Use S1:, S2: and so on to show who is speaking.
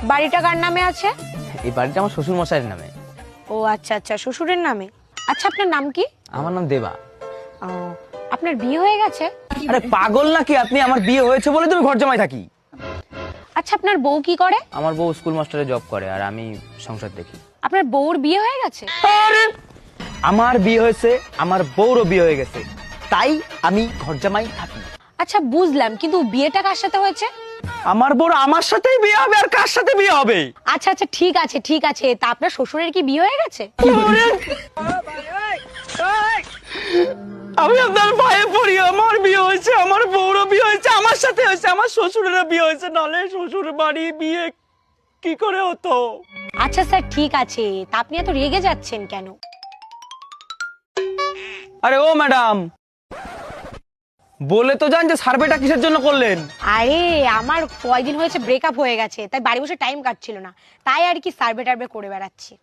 S1: বাড়িটা কার নামে আছে?
S2: এই বাড়িটা আমার শ্বশুর মশাইয়ের নামে।
S1: ও আচ্ছা আচ্ছা, শ্বশুরের নামে। আচ্ছা, আপনার নাম কি?
S2: আমার নাম দেবা।
S1: ও, আপনার বিয়ে হয়ে গেছে?
S2: আরে পাগল নাকি আপনি? আমার বিয়ে হয়েছে বলে তুমি ঘর জামাই থাকি।
S1: আচ্ছা, আপনার বউ কি করে?
S2: আমার বউ স্কুল মাস্টারে জব করে আর আমি সংসার দেখি।
S1: আপনার বউর বিয়ে হয়ে গেছে?
S2: আরে আমার বিয়ে হয়েছে, আমার বউরও বিয়ে হয়ে গেছে, তাই আমি ঘর জামাই থাকি।
S1: আচ্ছা বুঝলাম, কিন্তু বিয়েটা কার সাথে হয়েছে?
S2: আমার বউর আমার সাথেই বিয়ে হবে, আর কার সাথে বিয়ে হবে?
S1: আচ্ছা আচ্ছা, ঠিক আছে ঠিক আছে। তা আপনার শ্বশুরের কি বিয়ে হয়ে গেছে?
S2: আমি আপনার পায়ে পড়ি, আমার বিয়ে হয়েছে, আমার বউরও বিয়ে হয়েছে, আমার সাথে হয়েছে, আমার শ্বশুরেরও বিয়ে হয়েছে, নালে শ্বশুর বাড়ি বিয়ে কি করে হতো?
S1: আচ্ছা স্যার, ঠিক আছে। তা আপনি এত রেগে যাচ্ছেন কেন?
S2: আরে ও ম্যাডাম, বলে তো জান যে সার্ভেটা কিসের জন্য করলেন?
S1: আরে আমার কয়দিন হয়েছে ব্রেকআপ হয়ে গেছে, তাই বাড়ি বসে টাইম কাটছিল না, তাই আর কি সার্ভে টার্ভে করে বেড়াচ্ছি।